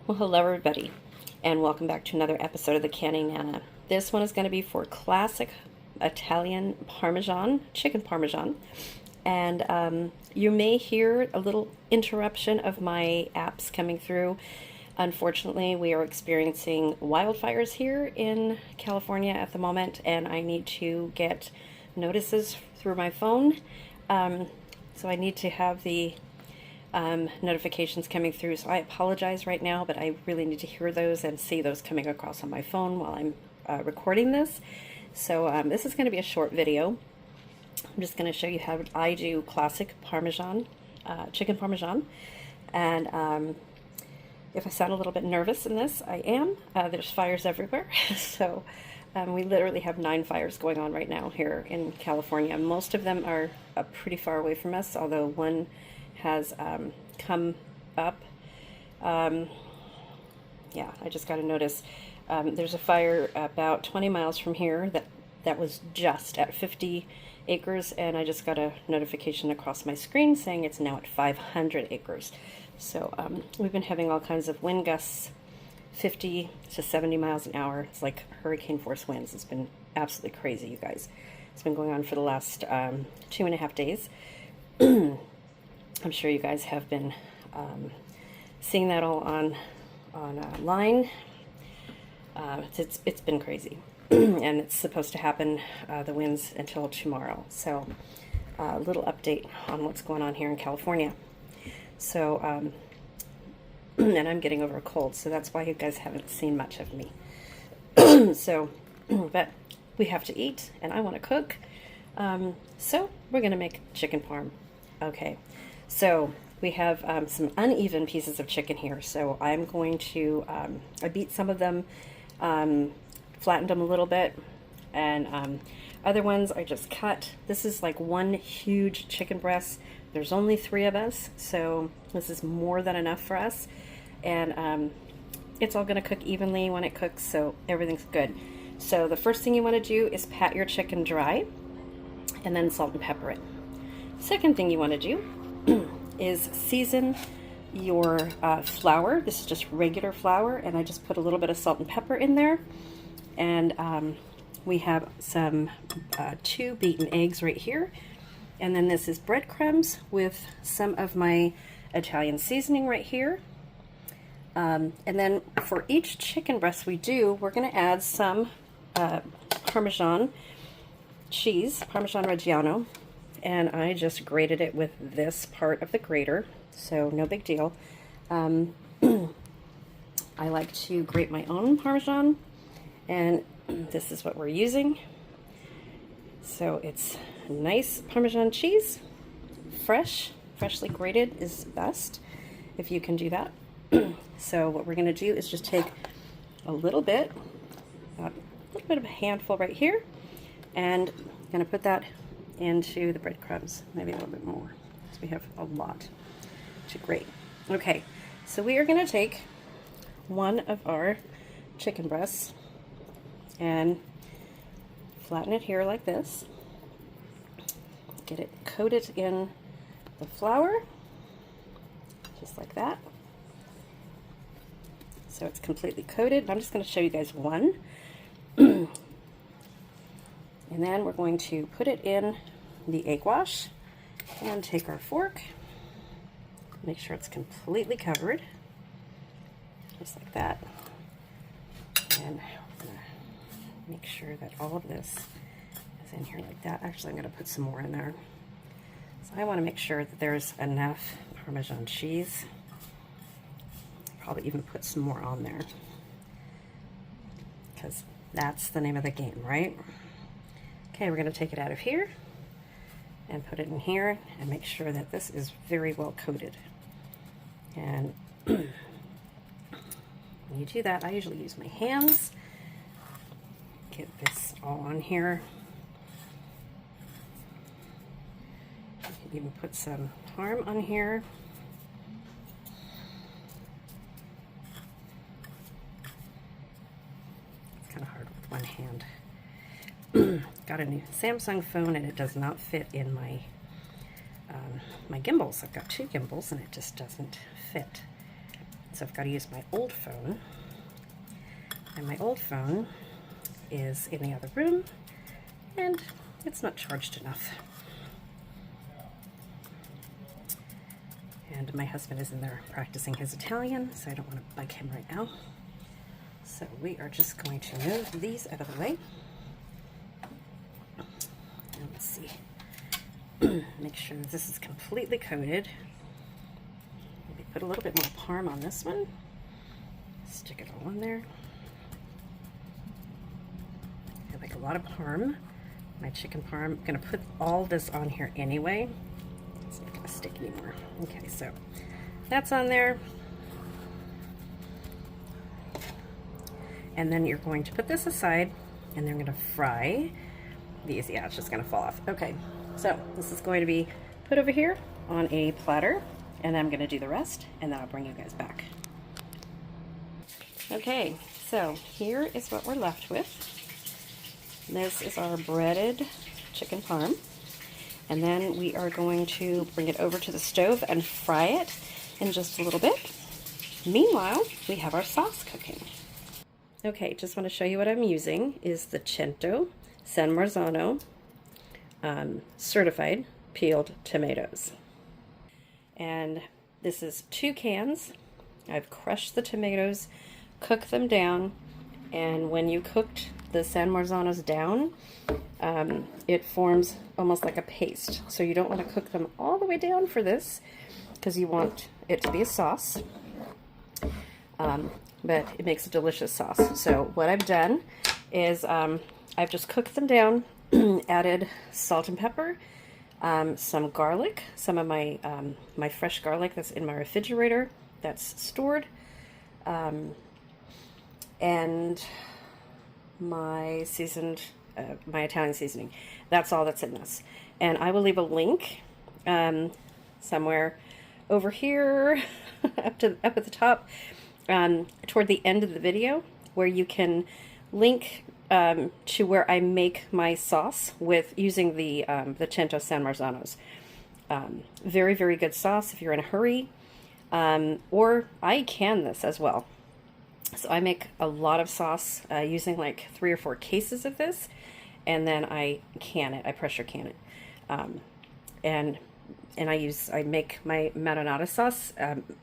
Well, hello everybody, and welcome back to another episode of the Canning Nana. This one is going to be for classic Italian Parmesan, chicken Parmesan, and you may hear a little interruption of my apps coming through. Unfortunately, we are experiencing wildfires here in California at the moment, and I need to get notices through my phone, so I need to have the notifications coming through, so I apologize right now, but I really need to hear those and see those coming across on my phone while I'm recording this. So this is going to be a short video. I'm just going to show you how I do classic Parmesan, chicken Parmesan, and if I sound a little bit nervous in this, I am. There's fires everywhere, so we literally have 9 fires going on right now here in California. Most of them are pretty far away from us, although one has come up. Yeah, I just got a notice. There's a fire about 20 miles from here that was just at 50 acres, and I just got a notification across my screen saying it's now at 500 acres. So we've been having all kinds of wind gusts, 50 to 70 miles an hour. It's like hurricane force winds. It's been absolutely crazy, you guys. It's been going on for the last 2.5 days. I'm sure you guys have been seeing that all online. It's been crazy, and it's supposed to happen, the winds, until tomorrow. So a little update on what's going on here in California. So and I'm getting over a cold, so that's why you guys haven't seen much of me. So but we have to eat, and I want to cook, so we're gonna make chicken parm. Okay, so we have some uneven pieces of chicken here, so I'm going to I beat some of them, flattened them a little bit, and other ones I just cut. This is like one huge chicken breast. There's only 3 of us, so this is more than enough for us, and it's all going to cook evenly when it cooks, so everything's good. So the first thing you want to do is pat your chicken dry, and then salt and pepper it. Second thing you want to do is season your flour. This is just regular flour, and I just put a little bit of salt and pepper in there, and we have some 2 beaten eggs right here. And then this is breadcrumbs with some of my Italian seasoning right here. And then for each chicken breast we do, we're going to add some Parmesan cheese, Parmesan Reggiano. And I just grated it with this part of the grater, so no big deal. I like to grate my own Parmesan, and this is what we're using. So it's nice Parmesan cheese, freshly grated is best if you can do that. So what we're going to do is just take a little bit of a handful right here, and I'm going to put that into the breadcrumbs, maybe a little bit more, because we have a lot to grate. Okay, so we are going to take one of our chicken breasts and flatten it here like this. Get it coated in the flour, just like that. So it's completely coated. I'm just going to show you guys one. And then we're going to put it in the egg wash and take our fork, make sure it's completely covered, just like that. And we're going to make sure that all of this is in here like that. Actually, I'm going to put some more in there. So I want to make sure that there's enough Parmesan cheese. Probably even put some more on there, because that's the name of the game, right? Okay, we're going to take it out of here and put it in here and make sure that this is very well coated. And when you do that, I usually use my hands. Get this all on here. You can even put some parm on here. It's kind of hard with one hand. Got a new Samsung phone, and it does not fit in my my gimbals. I've got 2 gimbals, and it just doesn't fit. So so I've got to use my old phone. And my old phone is in the other room, and it's not charged enough. And my husband is in there practicing his Italian, so I don't want to bug him right now. So we are just going to move these out of the way. And let's see. Make sure that this is completely coated. Maybe put a little bit more parm on this one. Stick it all in there. I like a lot of parm. My chicken parm. I'm going to put all this on here anyway. It's not going to stick anymore. Okay, so that's on there. And then you're going to put this aside, and then I'm going to fry these. Yeah, it's just going to fall off. Okay, so this is going to be put over here on a platter, and then I'm going to do the rest, and then I'll bring you guys back. Okay, so here is what we're left with. This is our breaded chicken parm, and then we are going to bring it over to the stove and fry it in just a little bit. Meanwhile, we have our sauce cooking. Okay, just want to show you what I'm using is the Cento San Marzano certified peeled tomatoes. And this is 2 cans. I've crushed the tomatoes, cooked them down, and when you cooked the San Marzanos down, it forms almost like a paste. So you don't want to cook them all the way down for this because you want it to be a sauce. But it makes a delicious sauce. So what I've done is I've just cooked them down, added salt and pepper, some garlic, some of my my fresh garlic that's in my refrigerator that's stored, and my seasoned, my Italian seasoning. That's all that's in this. And I will leave a link somewhere over here up at the top, toward the end of the video, where you can link to where I make my sauce with using the Cento San Marzanos. Very, very good sauce if you're in a hurry, or I can this as well. So I make a lot of sauce using like 3 or 4 cases of this, and then I can it. I pressure can it, and I make my marinara sauce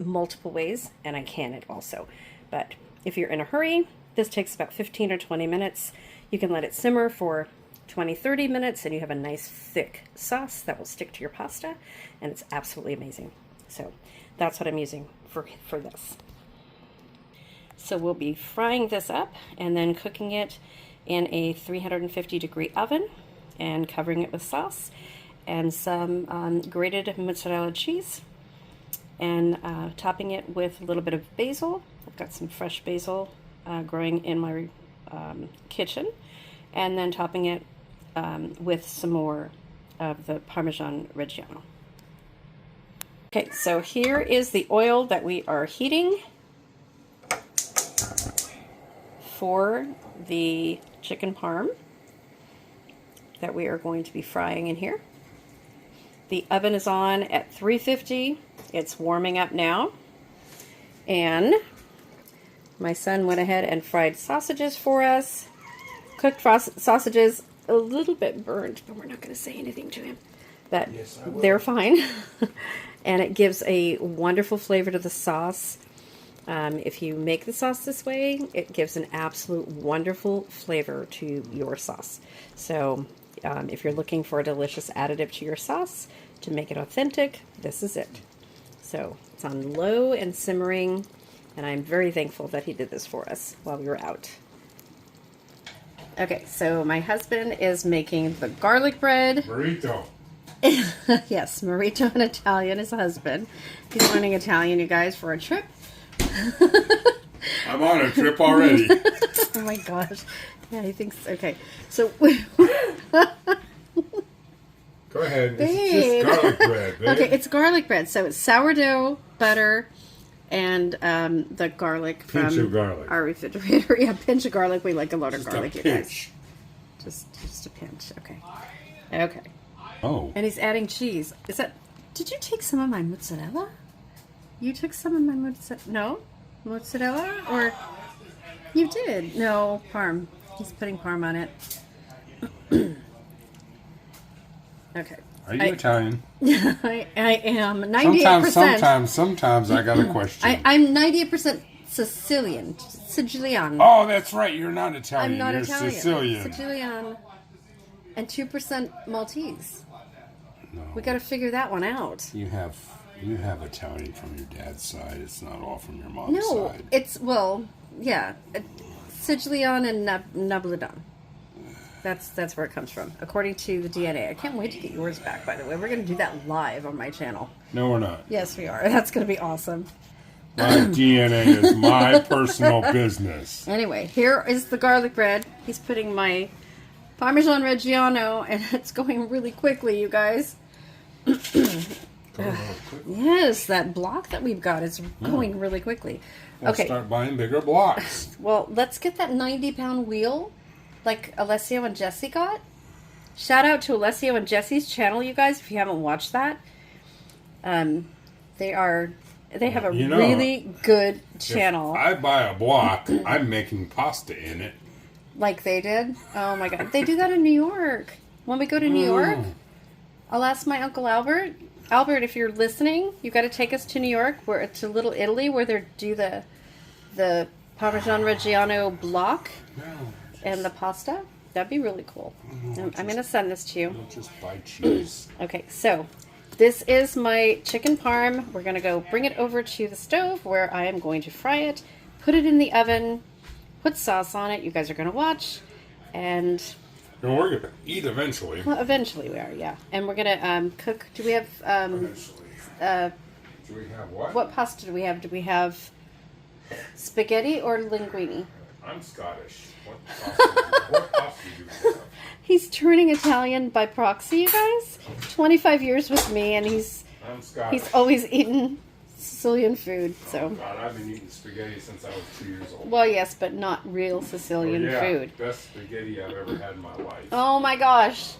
multiple ways, and I can it also. But if you're in a hurry, this takes about 15 or 20 minutes. You can let it simmer for 20-30 minutes, and you have a nice thick sauce that will stick to your pasta, and it's absolutely amazing. So that's what I'm using for this. So we'll be frying this up and then cooking it in a 350-degree oven and covering it with sauce and some grated mozzarella cheese, and topping it with a little bit of basil. I've got some fresh basil growing in my kitchen, and then topping it with some more of the Parmesan Reggiano. Okay, so here is the oil that we are heating for the chicken parm that we are going to be frying in here. The oven is on at 350. It's warming up now. And my son went ahead and fried sausages for us. Cooked sausages, a little bit burnt, but we're not going to say anything to him. But yes, they're fine. And it gives a wonderful flavor to the sauce. If you make the sauce this way, it gives an absolute wonderful flavor to your sauce. So if you're looking for a delicious additive to your sauce to make it authentic, this is it. So it's on low and simmering, and I'm very thankful that he did this for us while we were out. Okay, so my husband is making the garlic bread. Burrito. Yes, Marito in Italian, his husband. He's learning Italian, you guys, for a trip. I'm on a trip already. Oh my gosh. Yeah, he thinks, okay. So, go ahead. It's just garlic bread. Babe. Okay, it's garlic bread. So it's sourdough, butter, and the garlic pinch from of garlic. Our refrigerator. Yeah, pinch of garlic. We like a lot of garlic, you guys. Just a pinch. Okay. Okay. Oh. And he's adding cheese. Is that? Did you take some of my mozzarella? You took some of my mozzarella? No? mozzarella? Or you did? No, parm. He's putting parm on it. Okay. Are you Italian? I am 98%. Sometimes I got a question. I'm 98% Sicilian. Oh, that's right. You're not Italian. I'm not You're Italian. Sicilian. Sicilian. And 2% Maltese. No. We got to figure that one out. You have Italian from your dad's side. It's not all from your mom's No, side. it's, well, yeah. Sicilian and Napolitan. That's where it comes from, according to the DNA. I can't wait to get yours back, by the way. We're going to do that live on my channel. No, we're not. Yes, we are. That's going to be awesome. My DNA is my personal business. Anyway, here is the garlic bread. He's putting my Parmesan Reggiano, and it's going really quickly, you guys. Yes, that block that we've got is going really quickly. We'll Okay. start buying bigger blocks. Well, let's get that 90-pound wheel like Alessio and Jesse got. Shout out to Alessio and Jesse's channel, you guys, if you haven't watched that. They have a really good channel. If I buy a block, I'm making pasta in it. Like they did? Oh my god. They do that in New York. When we go to New York, I'll ask my Uncle Albert. Albert, if you're listening, you got to take us to New York, where it's a Little Italy, where they do the Parmesan Reggiano block and the pasta. That'd be really cool. I'm going to send this to you. Don't just buy cheese. Okay, so this is my chicken parm. We're going to go bring it over to the stove where I am going to fry it, put it in the oven, put sauce on it. You guys are going to watch, and No, we're going to eat eventually. well, eventually we are, yeah. And we're going to cook. Do we have Eventually. Do we have what pasta do we have? Do we have spaghetti or linguine? I'm Scottish. What pasta do you have? He's turning Italian by proxy, you guys. 25 years with me, and he's always eaten Sicilian food. So. God, I've been eating spaghetti since I was 2 years old. Well, yes, but not real Sicilian food. Best spaghetti I've ever had in my life. Oh my gosh.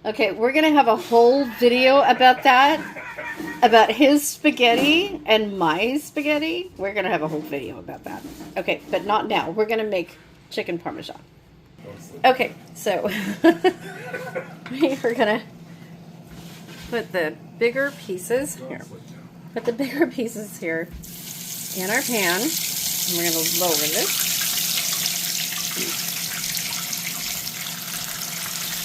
Okay, we're going to have a whole video about that. About his spaghetti and my spaghetti. We're going to have a whole video about that. Okay, but not now. We're going to make chicken parmesan. Okay, so we're going to put the bigger pieces here. Put the bigger pieces here in our pan. And we're going to lower this.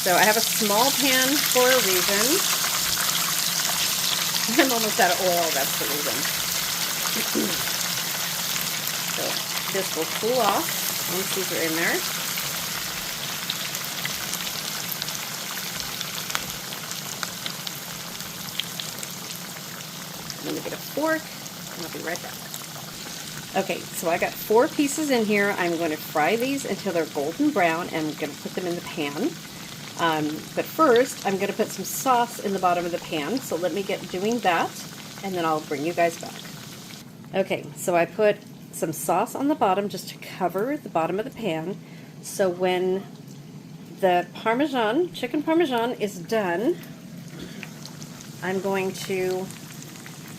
So I have a small pan for a reason. I'm almost out of oil, that's the reason. So this will cool off once these are in there. Let me get a fork, and I'll be right back. Okay, so I got 4 pieces in here. I'm going to fry these until they're golden brown, and I'm going to put them in the pan. But first, I'm going to put some sauce in the bottom of the pan, so let me get doing that, and then I'll bring you guys back. Okay, so I put some sauce on the bottom just to cover the bottom of the pan, so when the Parmesan, chicken Parmesan is done, I'm going to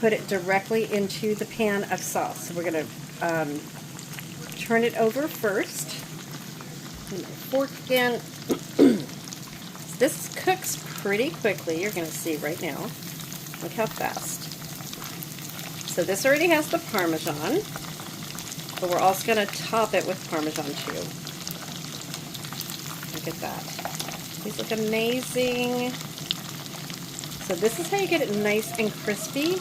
put it directly into the pan of sauce. So we're going to turn it over first. And my fork again. This cooks pretty quickly. You're going to see right now. Look how fast. So this already has the Parmesan, but we're also going to top it with Parmesan too. Look at that. These look amazing. So this is how you get it nice and crispy.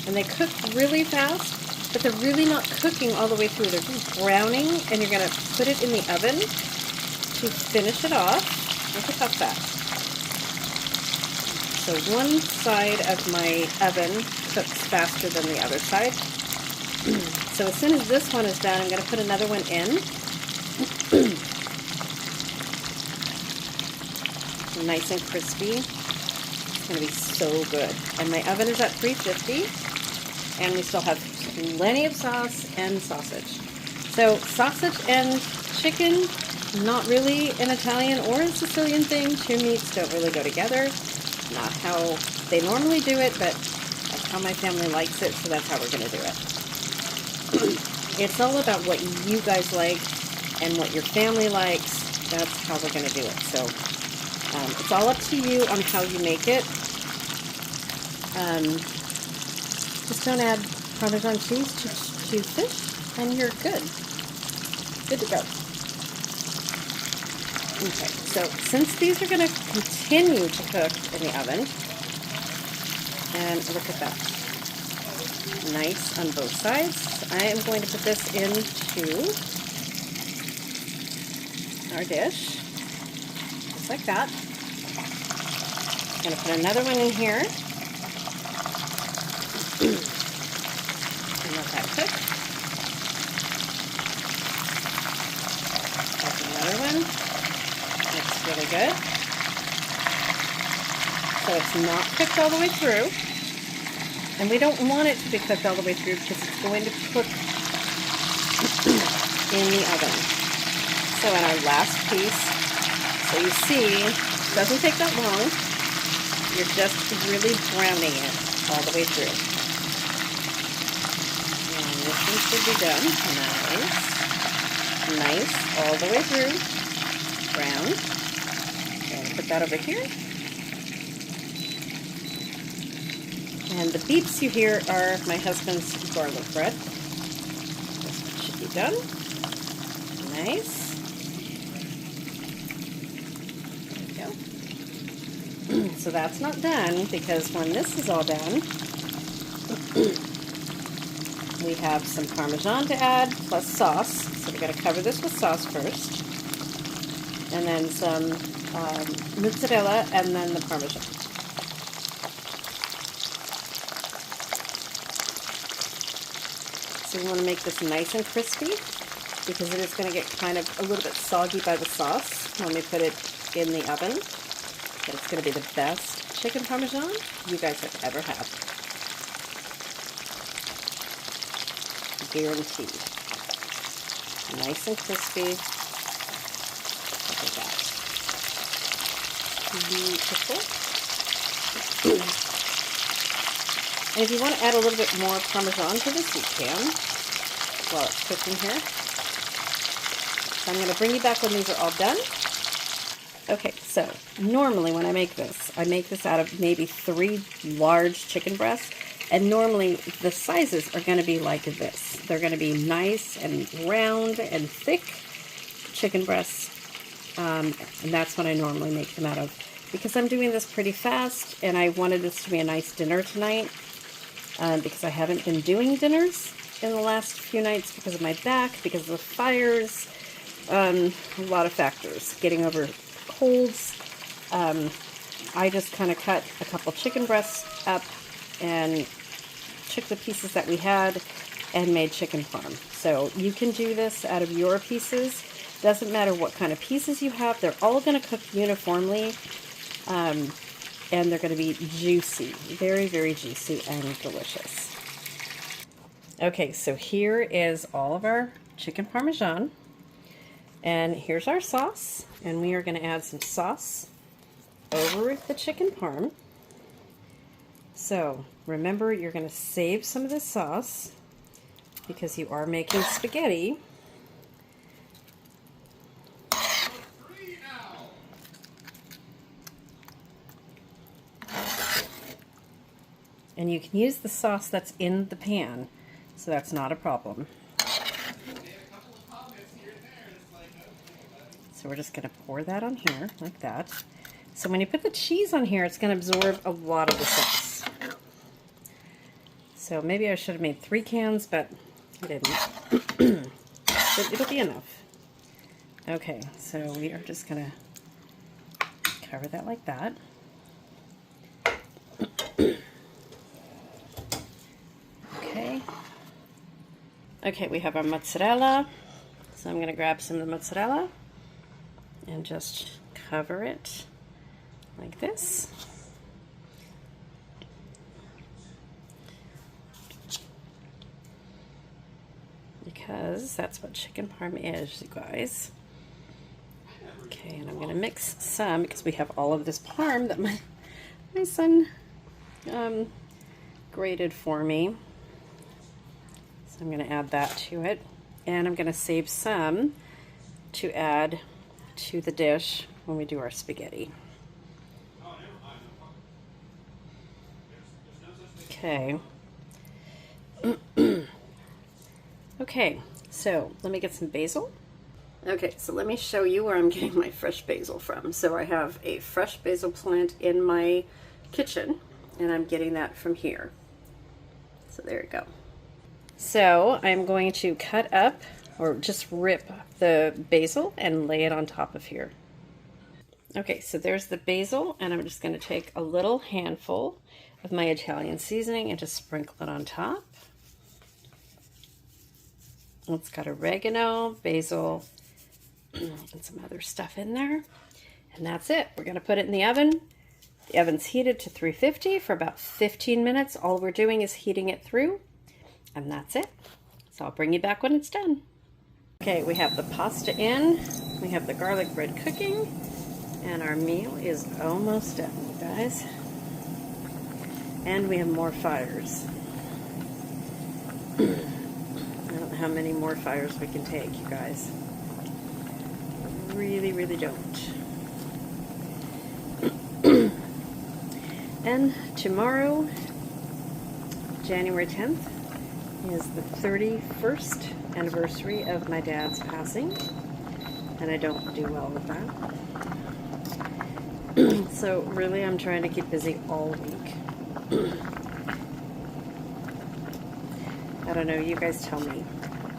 And they cook really fast, but they're really not cooking all the way through. They're just browning, and you're going to put it in the oven to finish it off. Look at how fast. So one side of my oven cooks faster than the other side. So as soon as this one is done, I'm going to put another one in. Nice and crispy. It's going to be so good. And my oven is at 350. And we still have plenty of sauce and sausage. So sausage and chicken, not really an Italian or a Sicilian thing. Two meats don't really go together. Not how they normally do it, but that's how my family likes it, so that's how we're going to do it. It's all about what you guys like and what your family likes. That's how we're going to do it. So it's all up to you on how you make it. Just don't add Parmesan cheese to fish, and you're good. Good to go. Okay, so since these are going to continue to cook in the oven, and look at that, nice on both sides, I am going to put this into our dish, just like that. I'm going to put another one in here, and let that cook. That's another one. That's really good. So it's not cooked all the way through. And we don't want it to be cooked all the way through because it's going to cook in the oven. So in our last piece, so you see, it doesn't take that long. You're just really browning it all the way through. And this one should be done. Nice. Nice all the way through. Brown. Okay, put that over here. And the beeps you hear are my husband's garlic bread. This one should be done. Nice. There we go. So that's not done, because when this is all done, we have some Parmesan to add plus sauce. So we're going to cover this with sauce first. And then some mozzarella, and then the Parmesan. So we want to make this nice and crispy, because it is going to get kind of a little bit soggy by the sauce when we put it in the oven. But it's going to be the best chicken Parmesan you guys have ever had. Guaranteed. Nice and crispy. Look at that. Beautiful. And if you want to add a little bit more Parmesan to this, you can while it's cooking here. So I'm going to bring you back when these are all done. Okay, so normally when I make this out of maybe 3 large chicken breasts, and normally the sizes are going to be like this. They're going to be nice and round and thick chicken breasts, and that's what I normally make them out of. Because I'm doing this pretty fast, and I wanted this to be a nice dinner tonight, because I haven't been doing dinners in the last few nights because of my back, because of the fires, a lot of factors, getting over colds. I just kind of cut a couple chicken breasts up and took the pieces that we had and made chicken parm. So you can do this out of your pieces. Doesn't matter what kind of pieces you have. They're all going to cook uniformly, and they're going to be juicy. Very, very juicy and delicious. Okay, so here is all of our chicken Parmesan. And here's our sauce. And we are going to add some sauce over the chicken parm. So remember, you're going to save some of this sauce because you are making spaghetti. And you can use the sauce that's in the pan, so that's not a problem. So we're just going to pour that on here, like that. So when you put the cheese on here, it's going to absorb a lot of the sauce. So maybe I should have made 3 cans, but I didn't. But it'll be enough. Okay, so we are just going to cover that like that. Okay. Okay, we have our mozzarella. So I'm going to grab some of the mozzarella and just cover it like this. Because that's what chicken parm is, you guys. Okay, and I'm going to mix some because we have all of this parm that my son grated for me. So I'm going to add that to it. And I'm going to save some to add to the dish when we do our spaghetti. Okay. Okay, so let me get some basil. Okay, so let me show you where I'm getting my fresh basil from. So I have a fresh basil plant in my kitchen, and I'm getting that from here. So there you go. So I'm going to cut up, or just rip the basil and lay it on top of here. Okay, so there's the basil, and I'm just going to take a little handful of my Italian seasoning and just sprinkle it on top. It's got oregano, basil, and some other stuff in there. And that's it. We're going to put it in the oven. The oven's heated to 350 for about 15 minutes. All we're doing is heating it through, and that's it. So I'll bring you back when it's done. Okay, we have the pasta in. We have the garlic bread cooking. And our meal is almost done, you guys. And we have more fires. I don't know how many more fires we can take, you guys. I really, really don't. And tomorrow, January 10th, is the 31st anniversary of my dad's passing. And I don't do well with that. So really, I'm trying to keep busy all week. I don't know, you guys tell me.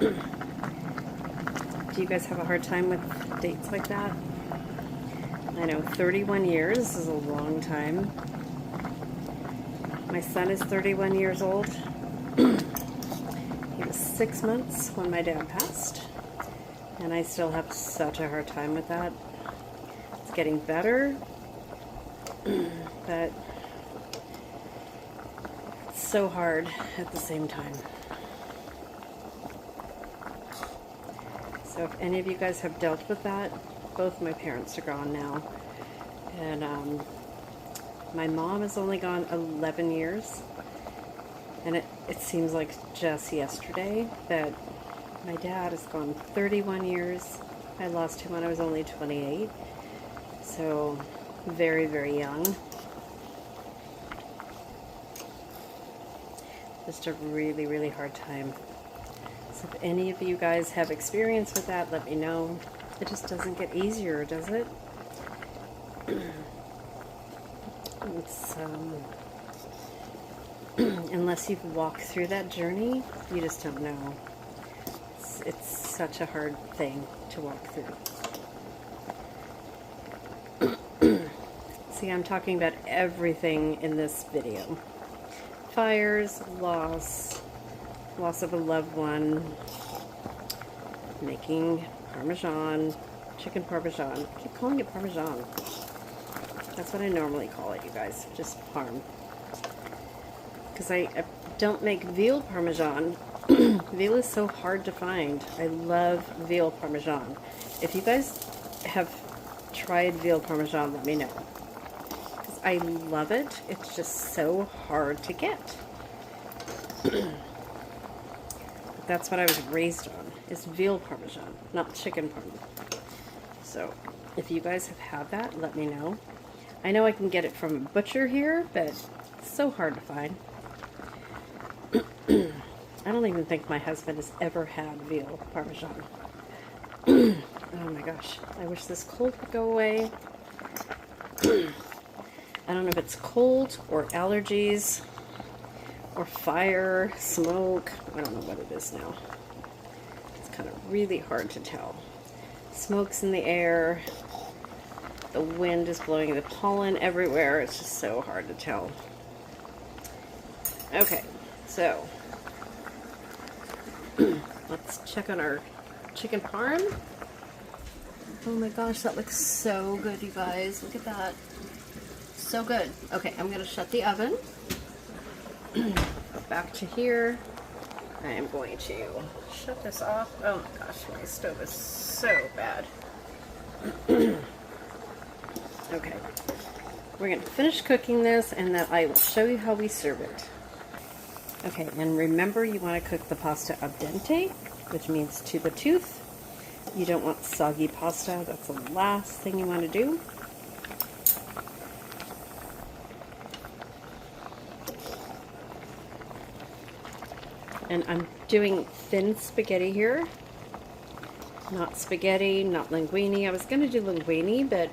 Do you guys have a hard time with dates like that? I know 31 years is a long time. My son is 31 years old. He was 6 months when my dad passed, and I still have such a hard time with that. It's getting better, but it's so hard at the same time. So if any of you guys have dealt with that, both my parents are gone now. And my mom has only gone 11 years. And it seems like just yesterday, but my dad has gone 31 years. I lost him when I was only 28. So very, very young. Just a really, really hard time. So if any of you guys have experience with that, let me know. It just doesn't get easier, does it? It's, unless you've walked through that journey, you just don't know. It's such a hard thing to walk through. See, I'm talking about everything in this video. Fires, loss of a loved one, making Parmesan, chicken Parmesan. I keep calling it Parmesan. That's what I normally call it, you guys, just Parm. Because I don't make veal Parmesan. Veal is so hard to find. I love veal Parmesan. If you guys have tried veal Parmesan, let me know. Because I love it. It's just so hard to get. That's what I was raised on, is veal Parmesan, not chicken Parmesan. So, if you guys have had that, let me know. I know I can get it from a butcher here, but it's so hard to find. I don't even think my husband has ever had veal Parmesan. Oh my gosh, I wish this cold would go away. I don't know if it's cold or allergies or fire, smoke. I don't know what it is now. It's kind of really hard to tell. Smoke's in the air. The wind is blowing the pollen everywhere. It's just so hard to tell. Okay, so let's check on our chicken parm. Oh my gosh, that looks so good, you guys. Look at that. So good. Okay, I'm going to shut the oven. Back to here. I am going to shut this off. Oh my gosh, my stove is so bad. Okay, we're going to finish cooking this, and then I will show you how we serve it. Okay, and remember you want to cook the pasta al dente, which means to the tooth. You don't want soggy pasta. That's the last thing you want to do. And I'm doing thin spaghetti here. Not spaghetti, not linguine. I was going to do linguine, but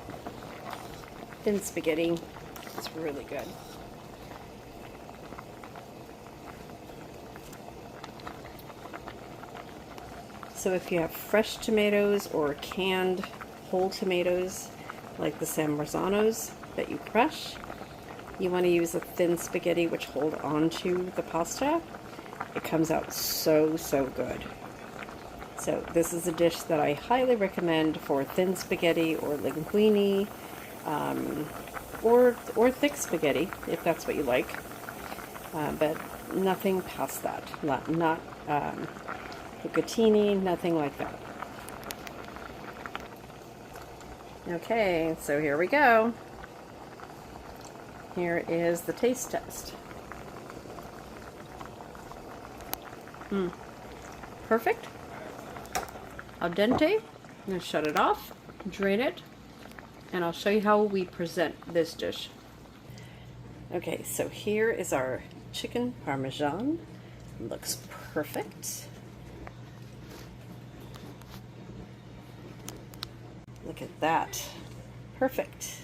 thin spaghetti is really good. So if you have fresh tomatoes or canned whole tomatoes, like the San Marzanos that you crush, you want to use a thin spaghetti which hold on to the pasta. It comes out so, so good. So this is a dish that I highly recommend for thin spaghetti or linguine, or thick spaghetti, if that's what you like. But nothing past that. Not bucatini, nothing like that. Okay, so here we go. Here is the taste test. Perfect. Al dente. I'm going to shut it off, drain it, and I'll show you how we present this dish. Okay, so here is our chicken Parmesan. Looks perfect. Look at that. Perfect.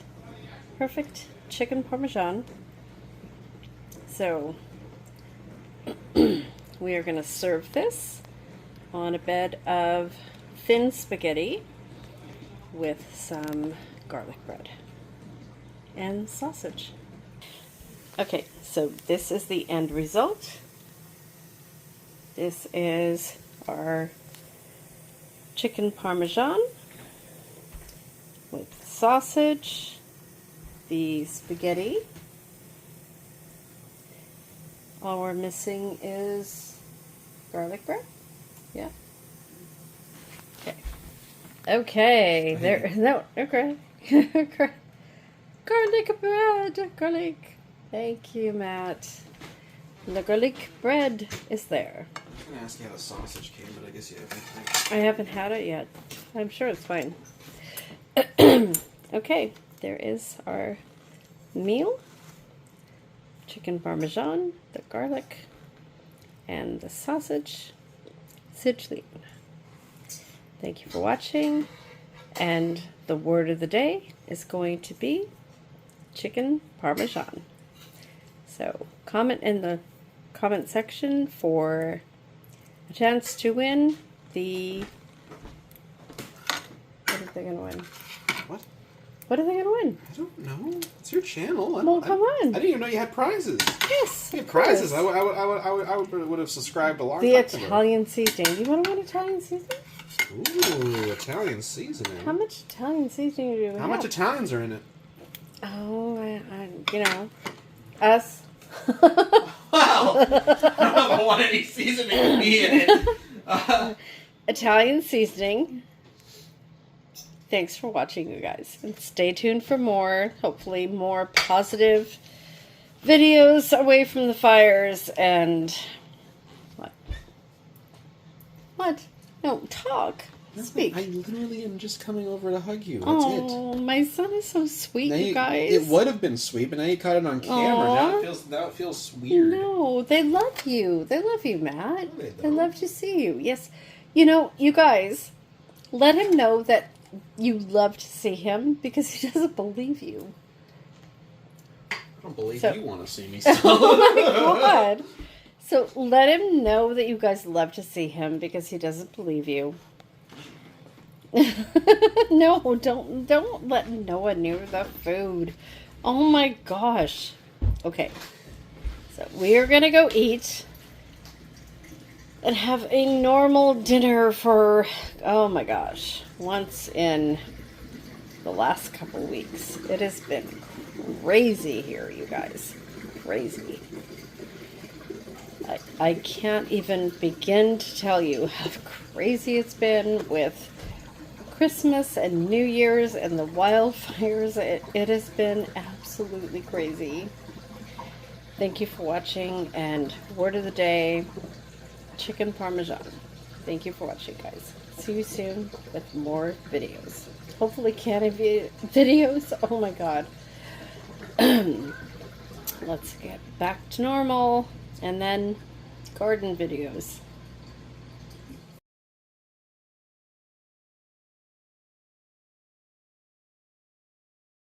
Perfect chicken Parmesan. So we are going to serve this on a bed of thin spaghetti with some garlic bread and sausage. Okay, so this is the end result. This is our chicken Parmesan with sausage, the spaghetti. All we're missing is garlic bread. Yeah. Okay. Okay. There. No. Okay. Garlic bread. Garlic. Thank you, Matt. The garlic bread is there. I was going to ask you how the sausage came, but I guess you haven't. I haven't had it yet. I'm sure it's fine. Okay. There is our meal. Chicken Parmesan, the garlic, and the sausage. Sicilian. Thank you for watching, and the word of the day is going to be chicken Parmesan. So comment in the comment section for a chance to win the... What are they going to win? What? What are they going to win? I don't know. It's your channel. Well, come on. I didn't even know you had prizes. Yes, You had of prizes. course. I would have subscribed a long The time ago. Italian seasoning. You want to win Italian seasoning? Ooh, Italian seasoning. How much Italian seasoning do you have? How much Italians are in it? Oh, you know, us. Wow. I don't know if I want any seasoning to be in it. Italian seasoning. Thanks for watching, you guys. And stay tuned for more, hopefully more positive videos away from the fires and... What? What? No, talk. Speak. I literally am just coming over to hug you. That's Oh, my son is so sweet, it. you guys. It would have been sweet, but now you caught it on camera. Aw. Now it feels weird. No, they love you. They love you, Matt. No, they They don't. love to see you. Yes. You know, you guys, let him know that you love to see him because he doesn't believe you. I don't believe So- you want to see me. Oh my God. So let him know that you guys love to see him because he doesn't believe you. No, don't let Noah near the food. Oh my gosh. Okay. So we are gonna go eat and have a normal dinner for, oh my gosh, once in the last couple weeks. It has been crazy here, you guys. Crazy. I can't even begin to tell you how crazy it's been with Christmas and New Year's and the wildfires. It has been absolutely crazy. Thank you for watching, and word of the day, chicken Parmesan. Thank you for watching, guys. See you soon with more videos. Hopefully candy videos. Oh my god. Let's get back to normal, and then garden videos.